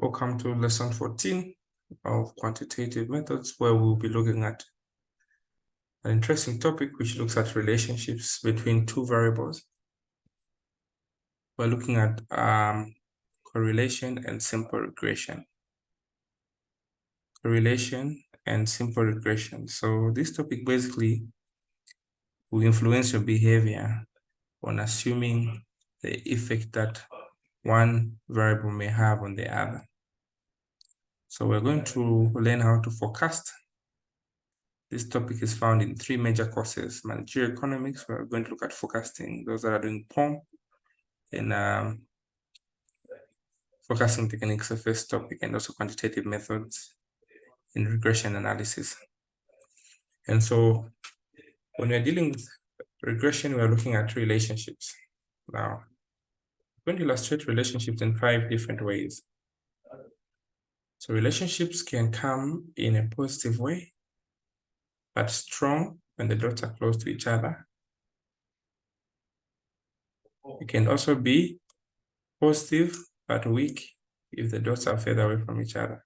Welcome to lesson 14 of quantitative methods, where we'll be looking at an interesting topic which looks at relationships between two variables. We're looking at correlation and simple regression. Correlation and simple regression. So this topic basically will influence your behavior on assuming the effect that one variable may have on the other. So we're going to learn how to forecast. This topic is found in three major courses: managerial economics. We're going to look at forecasting, those that are doing POM, and forecasting techniques, the first topic, and also quantitative methods in regression analysis. And so when we're dealing with regression, we're looking at relationships. Now, I'm going to illustrate relationships in 5 different ways. So relationships can come in a positive way, but strong when the dots are close to each other. It can also be positive but weak if the dots are further away from each other.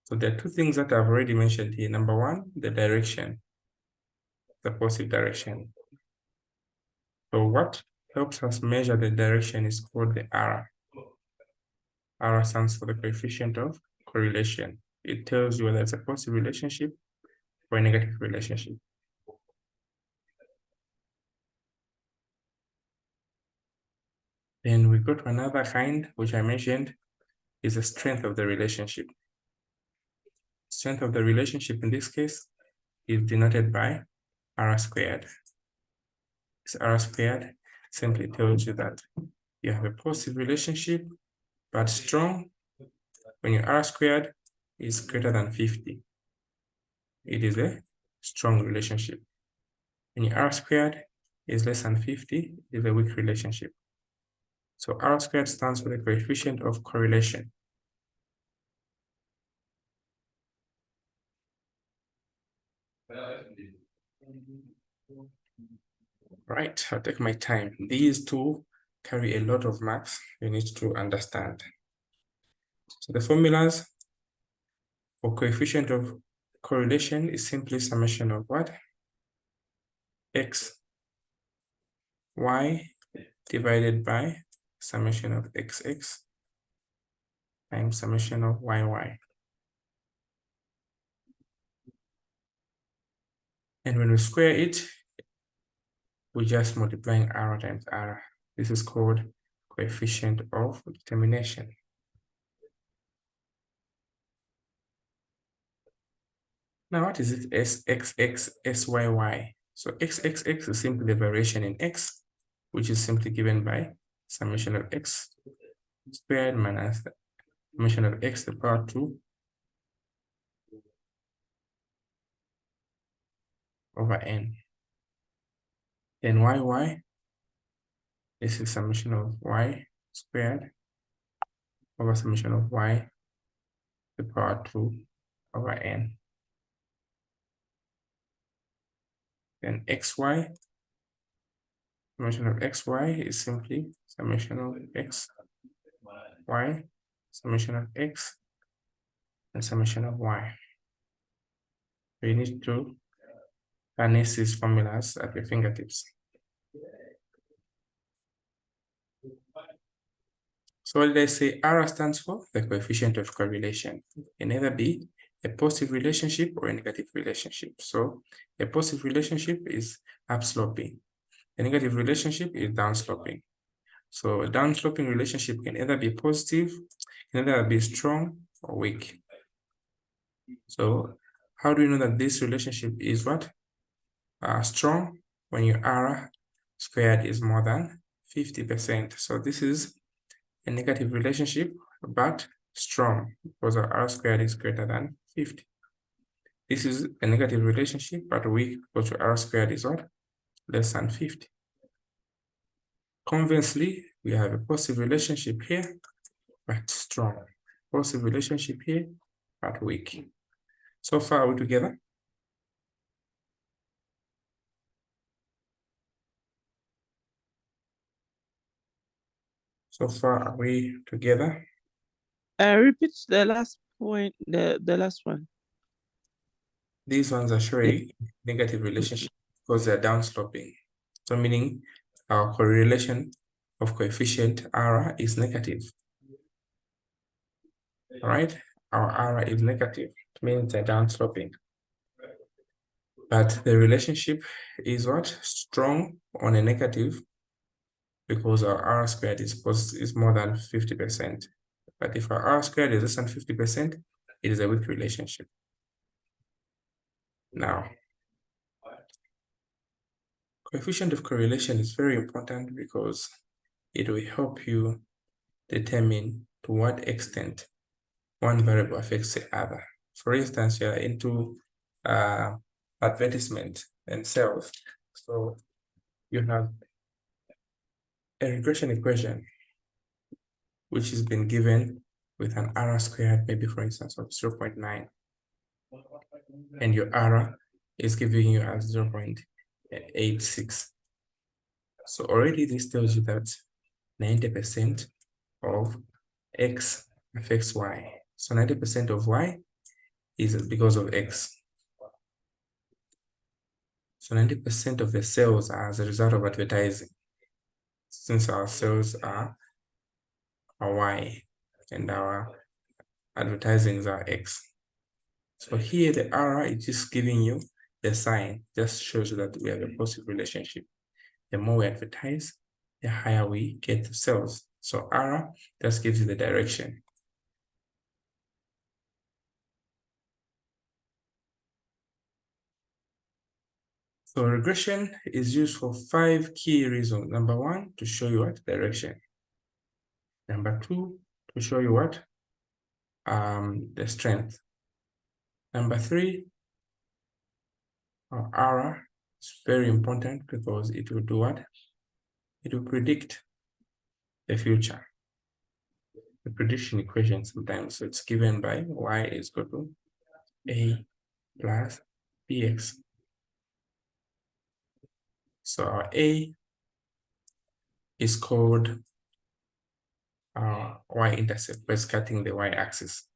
So there are 2 things that I've already mentioned here. Number 1, the direction, the positive direction. So what helps us measure the direction is called the R. R stands for the coefficient of correlation. It tells you whether it's a positive relationship or a negative relationship. Then we go to another kind, which I mentioned, is the strength of the relationship. Strength of the relationship in this case is denoted by R squared. This R squared simply tells you that you have a positive relationship, but strong when your R squared is greater than 50. It is a strong relationship. When your R squared is less than 50, it is a weak relationship. So R squared stands for the coefficient of correlation. Right, I'll take my time. These 2 carry a lot of marks you need to understand. So the formulas for coefficient of correlation is simply summation of what? X, Y divided by summation of XX times summation of YY. And when we square it, we're just multiplying R times R. This is called coefficient of determination. Now, what is it? SXX, SYY. So XXX is simply the variation in X, which is simply given by summation of X squared minus the summation of X to the power 2 over N. Then YY, this is summation of Y squared over summation of Y to the power 2 over N. Then XY, summation of XY is simply summation of X, Y, summation of X, and summation of Y. So you need to harness these formulas at your fingertips. So what did I say? R stands for the coefficient of correlation. It can either be a positive relationship or a negative relationship. So a positive relationship is upsloping. A negative relationship is downsloping. So a downsloping relationship can either be positive, can either be strong or weak. So how do you know that this relationship is what? Strong when your R squared is more than 50%. So this is a negative relationship, but strong because our R squared is greater than 50. This is a negative relationship, but weak because your R squared is what? Less than 50. Conversely, we have a positive relationship here, but strong. Positive relationship here, but weak. So far, are we together? So far, are we together? Repeat the last point, the last one. These ones are showing negative relationship because they're downsloping. So meaning our correlation of coefficient R is negative. All right, our R is negative. It means they're downsloping. But the relationship is what? Strong on a negative because our R squared is more than 50%. But if our R squared is less than 50%, it is a weak relationship. Now, coefficient of correlation is very important because it will help you determine to what extent one variable affects the other. For instance, you are into advertisement and sales. So you have a regression equation which has been given with an R squared, maybe for instance, of 0.9. And your R is giving you as 0.86. So already this tells you that 90% of X affects Y. So 90% of Y is because of X. So 90% of the sales are as a result of advertising, since our sales are Y and our advertisings are X. So here the R is just giving you the sign, just shows you that we have a positive relationship. The more we advertise, the higher we get the sales. So R just gives you the direction. So regression is used for 5 key reasons. Number 1, to show you what? Direction. Number 2, to show you what? The strength. Number 3, our R is very important because it will do what? It will predict the future. The prediction equation sometimes, so it's given by y is equal to a plus bx. So our a is called our y-intercept, where it's cutting the y-axis.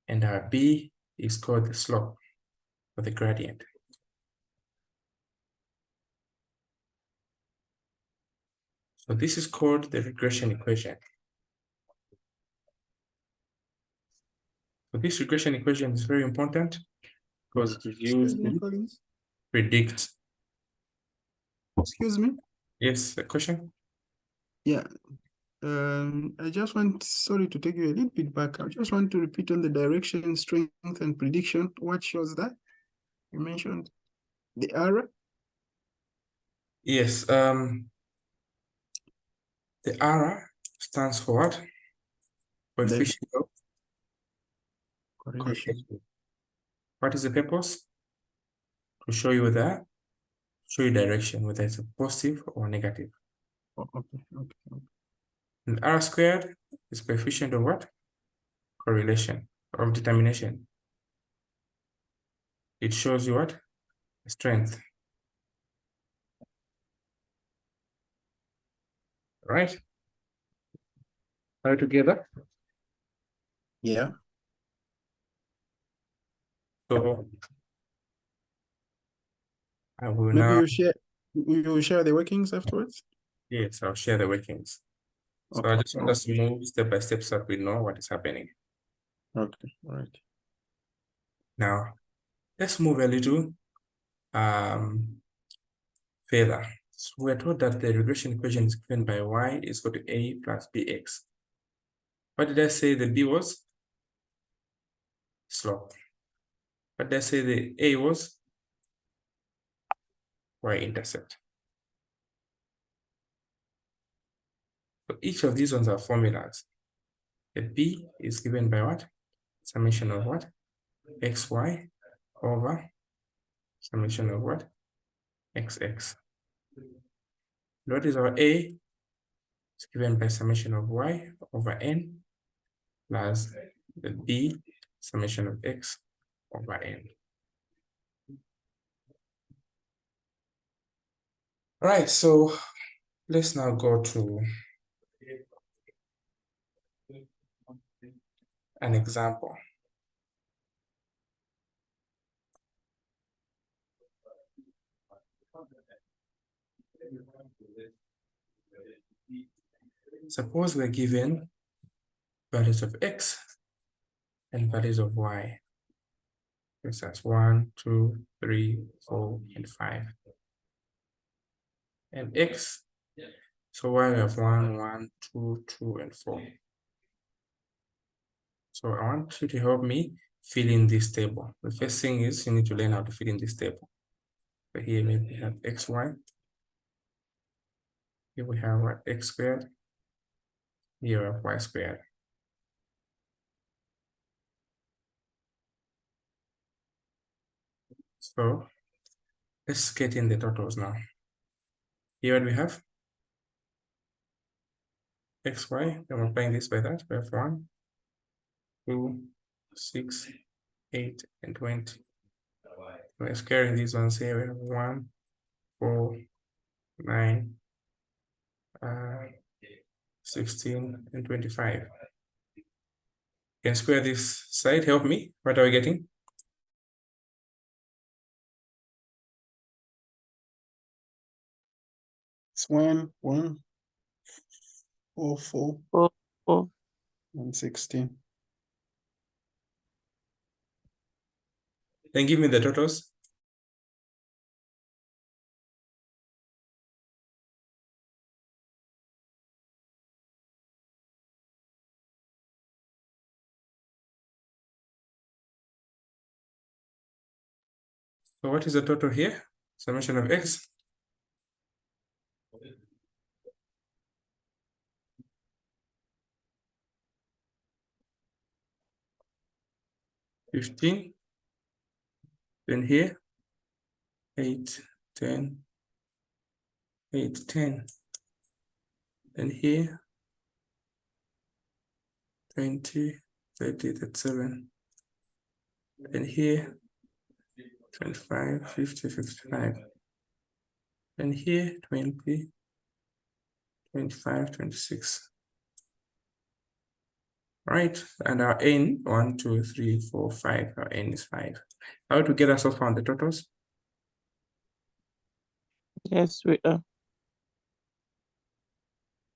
And our b is called the slope, or the gradient. So this is called the regression equation. So this regression equation is very important because it is used to predict. Excuse me? Yes, a question? Yeah. I just want, sorry to take you a little bit back. I just want to repeat on the direction, strength, and prediction. What shows that? You mentioned the R. Yes, the R stands for what? Coefficient of Correlation. correlation. What is the purpose? To show you that, show you direction, whether it's a positive or negative. Oh, okay. And R squared is coefficient of what? Correlation, of determination. It shows you what? Strength. Right? Are we together? Yeah. So I will Maybe now, you share the workings afterwards. yes, I'll share the workings. So Okay. I just want us to move step by step so that we know what is happening. Okay. All right. Now, let's move a little further. So we're told that the regression equation is given by y is equal to a plus bx. What did I say the b was? Slope. What did I say the a was? Y-intercept. So each of these ones are formulas. The b is given by what? Summation of what? xy over summation of what? xx. What is our a? It's given by summation of y over n plus the b summation of x over n. All right, so Let's now go to an example. Suppose we're given values of x and values of y. For instance, 1, 2, 3, 4, and 5. And x, so y we have 1, 1, 2, 2, and 4. So I want you to help me fill in this table. The first thing is you need to learn how to fill in this table. So here maybe we have xy. Here we have what, x squared. Here we have y squared. So let's get in the totals now. Here what we have xy, we're multiplying this by that. We have 1, 2, 6, 8, and 20. We're squaring these ones here. We have 1, 4, 9, 16, and 25. You can square this side. Help me. What are we getting? It's 1, 1, 4, 4, 4, 4. and 16. Then give me the totals. So what is the total here? Summation of x. $15. Then here, 8, 10, 8, 10. Then here, 20, 30, 37. Then here, 25, 50, 55. Then here, 20, 25, 26. Right, and our n, 1, 2, 3, 4, 5. Our n is 5. How to get us so far on the totals? Yes, we are.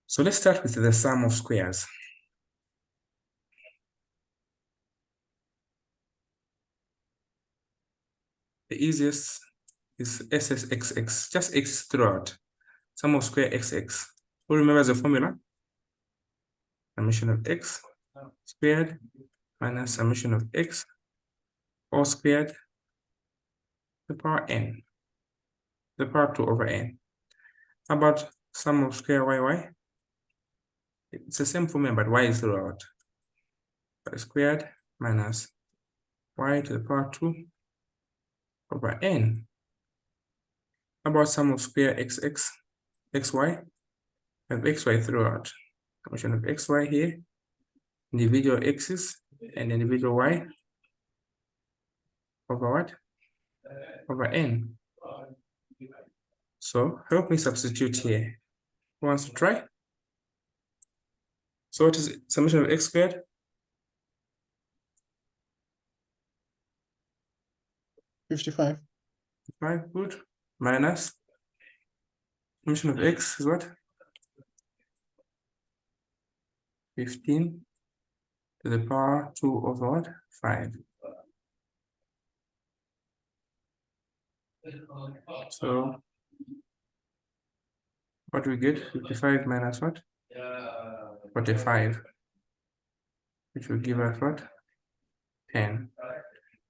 So let's start with the sum of squares. The easiest is SSXX, just x throughout. Sum of square XX. Who remembers the formula? Summation of x squared minus summation of x all squared to the power n, the power 2 over n. How about sum of square yy? It's the same formula, but y is throughout. Y squared minus y to the power 2 over n. How about sum of square xx, xy? We have xy throughout. Summation of xy here, individual x's and individual y over what? Over n. So help me substitute here. Who wants to try? So what is summation of x squared? 55. 5, good. Minus summation of x is what? 15 to the power 2 over what? 5. So what do we get? 55 minus what? 45. Which will give us what? 10.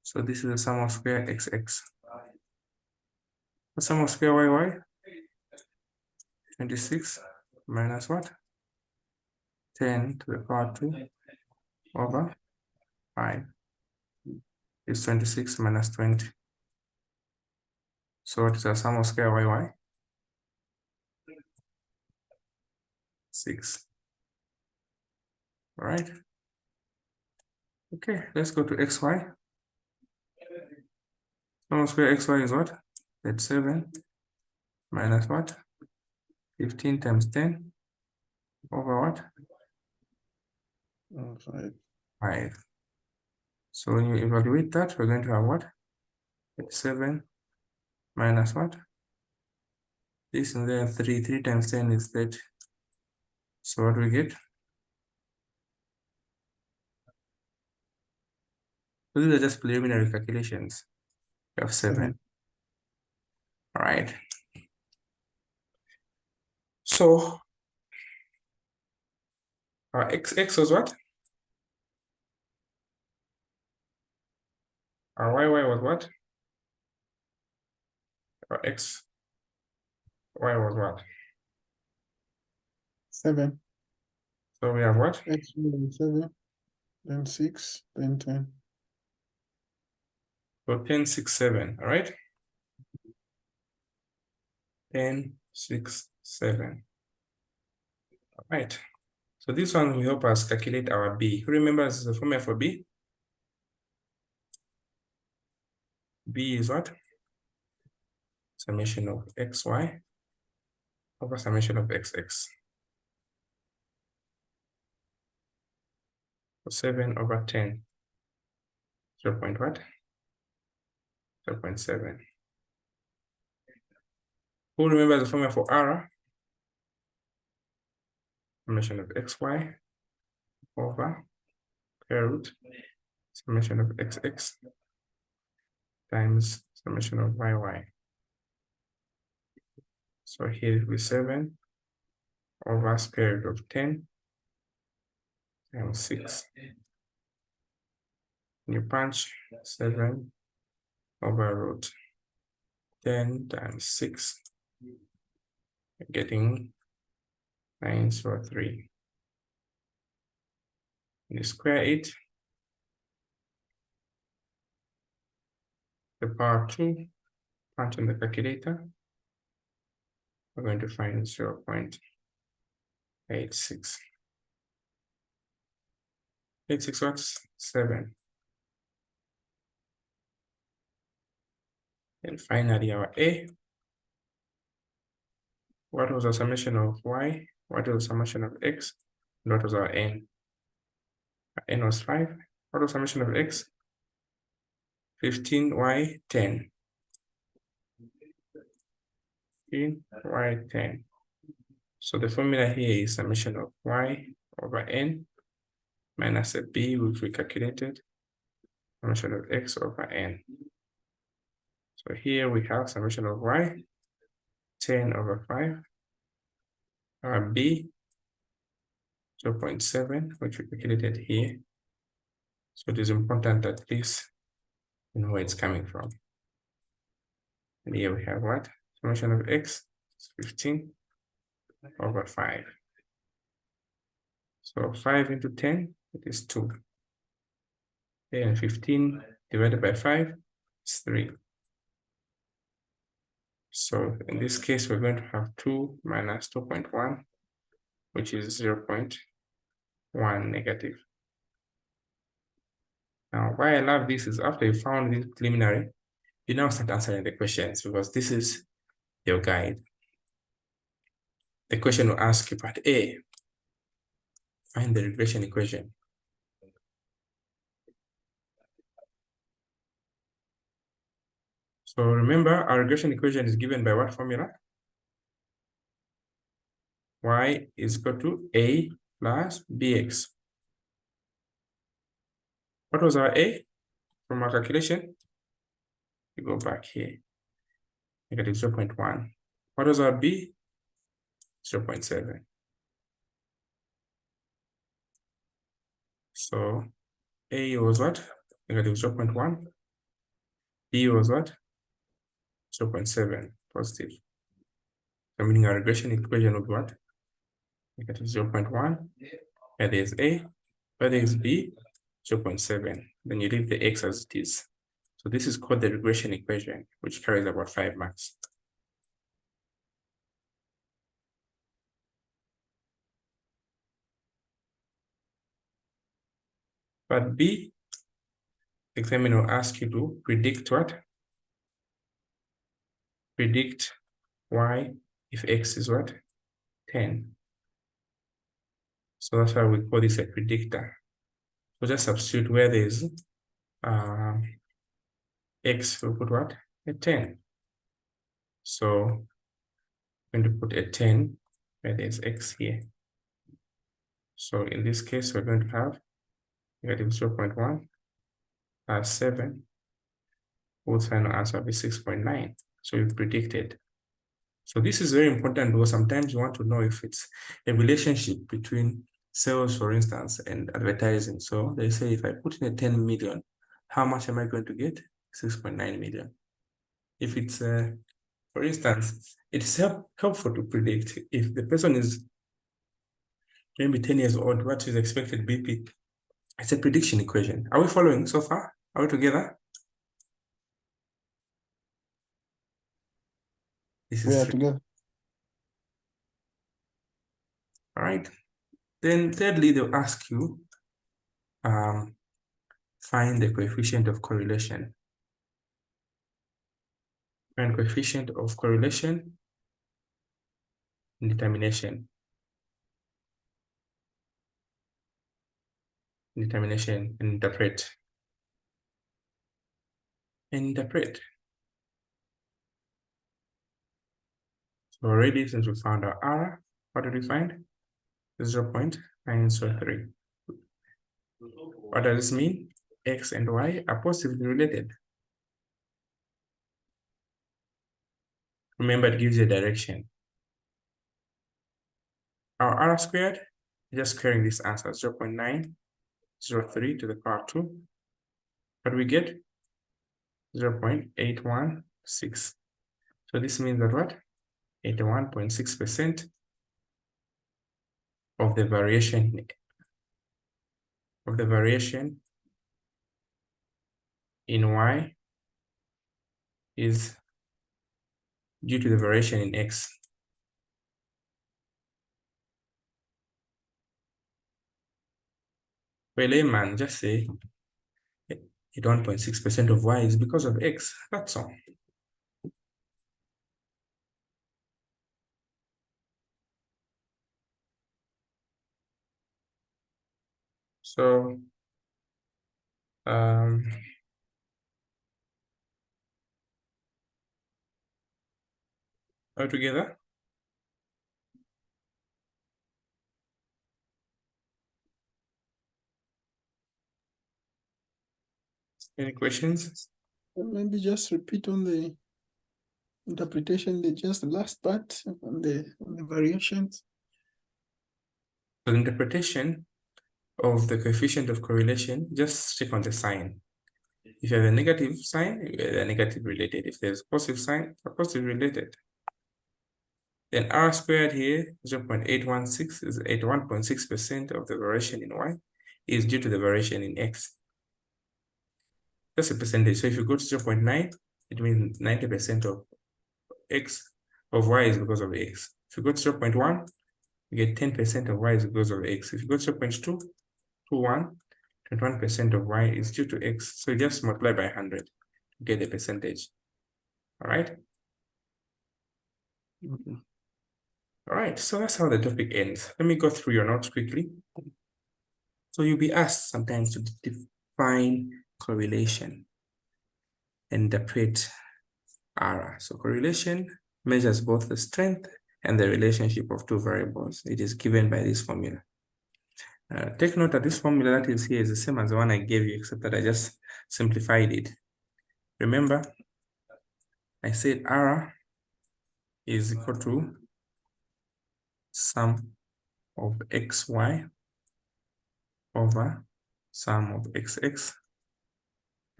So this is the sum of square xx. The sum of square yy? 26 minus what? 10 to the power 2 over 5 is 26 minus 20. So what is the sum of square yy? 6. All right. Okay, let's go to xy. Sum of square xy is what? That's 7 minus what? 15 times 10 over what? 5. 5. So when you evaluate that, we're going to have what? 7 minus what? This and there, 3. 3 times 10 is 30. So what do we get? So these are just preliminary calculations. We have 7. All right. So our x was what? Our y was what? Our y was what? 7. So we have what? X minus 7. Then 6. Then 10. So 10, 6, 7. All right. 10, 6, 7. All right. So this one will help us calculate our b. Who remembers the formula for b? B is what? Summation of xy over summation of xx. So 7 over 10. 0 point what? 0.7. Who remembers the formula for r? Summation of xy over square root summation of xx times summation of yy. So here it will be 7 over square root of 10 times 6. You punch 7 over root 10 times 6. You're getting 9 over 3. You square it, the power 2, punch on the calculator. We're going to find 0.86. 86 what's 7. And finally our a. What was the summation of y? What was the summation of x? And what was our n? Our n was 5. What was the summation of x? 15, y 10. 15, y 10. So the formula here is summation of y over n minus a b, which we calculated, summation of x over n. So here we have summation of y, 10 over 5, our b, 0.7, which we calculated here. So it is important that this, you know where it's coming from. And here we have what? Summation of x is 15 over 5. So 5 into 10, it is 2. And 15 divided by 5 is 3. So in this case, we're going to have 2 minus 2.1, which is 0.1 negative. Now, why I love this is after you found this preliminary, you now start answering the questions because this is your guide. The question will ask you, part A, find the regression equation. So remember, our regression equation is given by what formula? Y is equal to A plus BX. What was our A from our calculation? We go back here, negative 0.1. What was our B? 0.7. So A was what? Negative 0.1. B was what? 0.7 positive. So meaning our regression equation would be what? Negative 0.1. Where there is A, where there is B, 0.7. Then you leave the X as it is. So this is called the regression equation, which carries about 5 marks. But B, the examiner will ask you to predict what? Predict Y if X is what? 10. So that's why we call this a predictor. So just substitute where there's x, we'll put what? A 10. So I'm going to put a 10 where there's x here. So in this case, we're going to have negative 0.1 plus 7. Both final answer will be 6.9. So we've predicted. So this is very important because sometimes you want to know if it's a relationship between sales, for instance, and advertising. So they say if I put in a 10 million, how much am I going to get? 6.9 million. If it's, for instance, it's helpful to predict if the person is maybe 10 years old, what is expected BP? It's a prediction equation. Are we following so far? Are we together? This We is are together. all right. Then thirdly, they'll ask you, find the coefficient of correlation. Find coefficient of correlation and determination. Determination and interpret. And interpret. So already, since we found our R, what did we find? 0.903. What does this mean? X and Y are positively related. Remember, it gives you a direction. Our R squared, just squaring this answer, 0.903 to the power 2. But we get 0.816. So this means that what? 81.6% of the variation in Y is due to the variation in X. For a layman, just say 81.6% of Y is because of X. That's all. So, are we together? Any questions? Maybe just repeat on the interpretation, the last part on the variations. So the interpretation of the coefficient of correlation, just check on the sign. If you have a negative sign, they're negative related. If there's a positive sign, they're positive related. Then R squared here, 0.816 is 81.6% of the variation in Y is due to the variation in X. That's a percentage. So if you go to 0.9, it means 90% of X of Y is because of X. If you go to 0.1, you get 10% of Y is because of X. If you go to 0.2, 21% of Y is due to X. So you just multiply by 100 to get a percentage. All right. Okay. All right, so that's how the topic ends. Let me go through your notes quickly. So you'll be asked sometimes to define correlation and interpret R. So correlation measures both the strength and the relationship of two variables. It is given by this formula. Take note that this formula that is here is the same as the one I gave you, except that I just simplified it. Remember, I said R is equal to sum of xy over sum of xx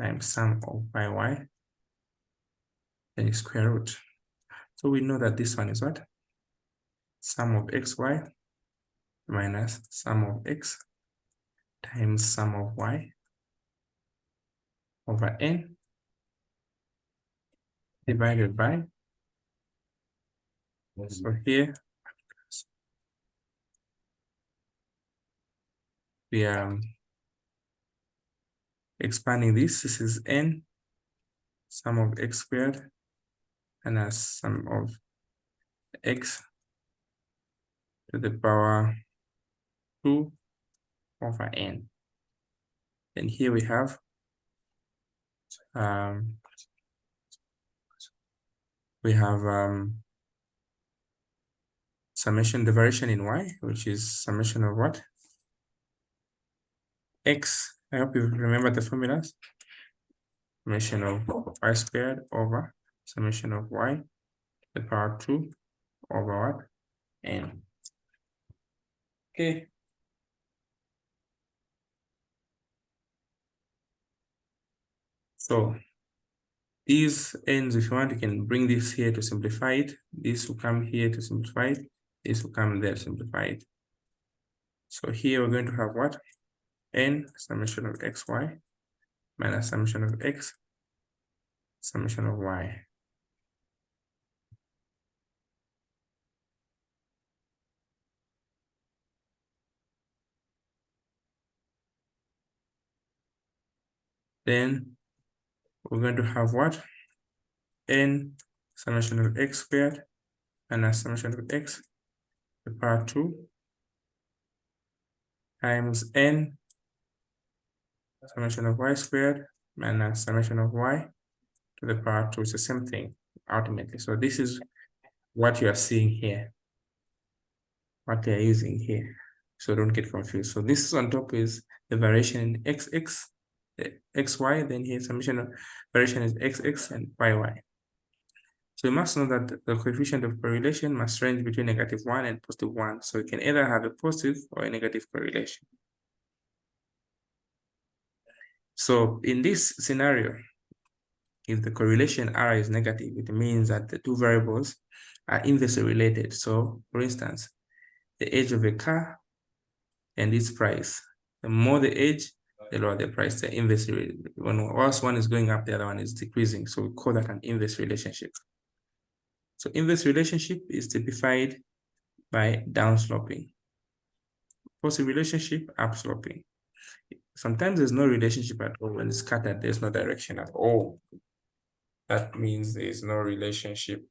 times sum of yy, then square root. So we know that this one is what? Sum of xy minus sum of x times sum of y over n divided by, so here we are expanding this. This is n sum of x squared and a sum of x to the power 2 over n. And here we have summation, the variation in y, which is summation of what? X. I hope you remember the formulas. Summation of y squared over summation of y to the power 2 over what? N. Okay. So these n's, if you want, you can bring this here to simplify it. This will come here to simplify it. This will come there to simplify it. So here we're going to have what? N summation of xy minus summation of x summation of y. Then we're going to have what? N summation of x squared minus summation of x to the power 2 times n summation of y squared minus summation of y to the power 2. It's the same thing ultimately. So this is what you are seeing here, what they are using here. So don't get confused. So this is on top is the variation in xx, xy, then here summation of variation is xx and yy. So you must know that the coefficient of correlation must range between -1 and +1. So you can either have a positive or a negative correlation. So in this scenario, if the correlation R is negative, it means that the two variables are inversely related. So for instance, the age of a car and its price. The more the age, the lower the price. The inversely, whilst one is going up, the other one is decreasing. So we call that an inverse relationship. So inverse relationship is typified by downsloping. Positive relationship, upsloping. Sometimes there's no relationship at all. When it's scattered, there's no direction at all. That means there's no relationship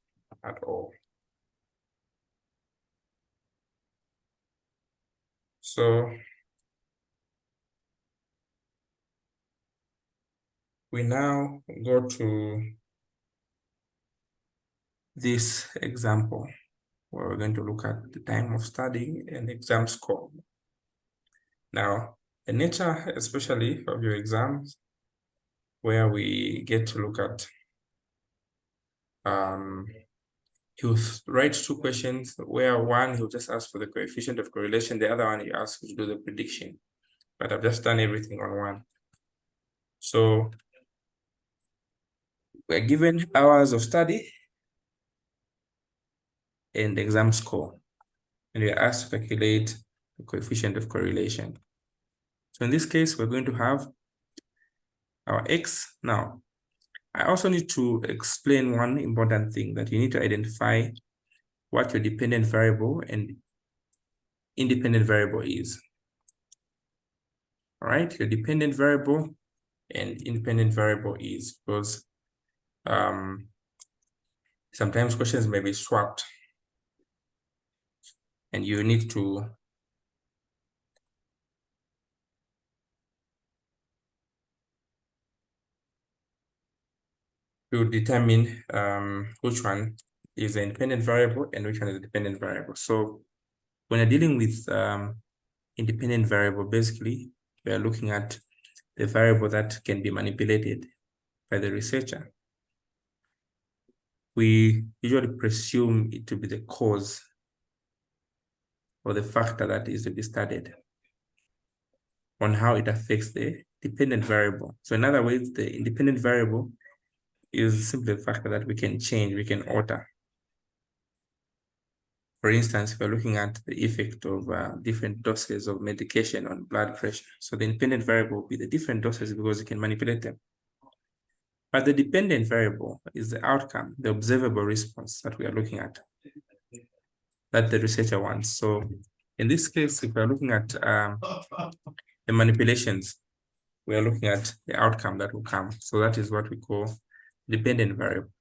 at all. So we now go to this example where we're going to look at the time of study and exam score. Now, the nature, especially of your exams, where we get to look at, he'll write two questions, where one, he'll just ask for the coefficient of correlation, the other one, he asks to do the prediction. But I've just done everything on one. So we're given hours of study and exam score, and we're asked to calculate the coefficient of correlation. So in this case, we're going to have our X. Now, I also need to explain one important thing, that you need to identify what your dependent variable and independent variable is. All right, your dependent variable and independent variable is, because sometimes questions may be swapped and you need to determine which one is the independent variable and which one is the dependent variable. So when you're dealing with independent variable, basically we are looking at the variable that can be manipulated by the researcher. We usually presume it to be the cause or the factor that is to be studied on how it affects the dependent variable. So in other words, the independent variable is simply a factor that we can change, we can alter. For instance, if we're looking at the effect of different doses of medication on blood pressure, so the independent variable will be the different doses because you can manipulate them. But the dependent variable is the outcome, the observable response that we are looking at, that the researcher wants. So in this case, if we're looking at the manipulations, we are looking at the outcome that will come. So that is what we call dependent variable.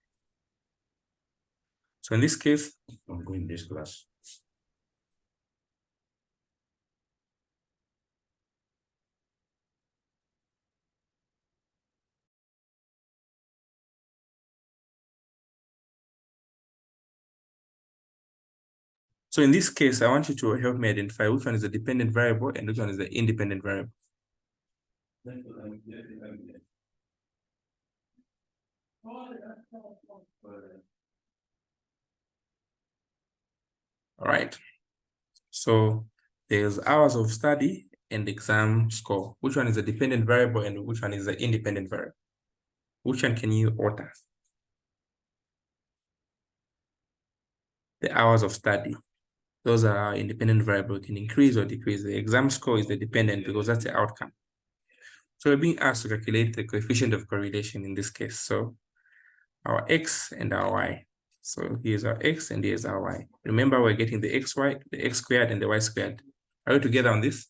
So in this case, I'm going this class. So in this case, I want you to help me identify which one is the dependent variable and which one is the independent variable. All right. So there's hours of study and exam score. Which one is the dependent variable and which one is the independent variable? Which one can you alter? The hours of study. Those are our independent variable. You can increase or decrease. The exam score is the dependent because that's the outcome. So we're being asked to calculate the coefficient of correlation in this case. So our X and our Y. So here's our X and here's our Y. Remember, we're getting the X squared and the Y squared. Are we together on this?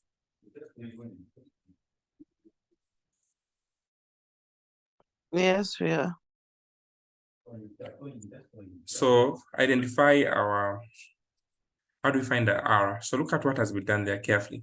Yes, we are. So identify our, how do we find the R? So look at what has been done there carefully.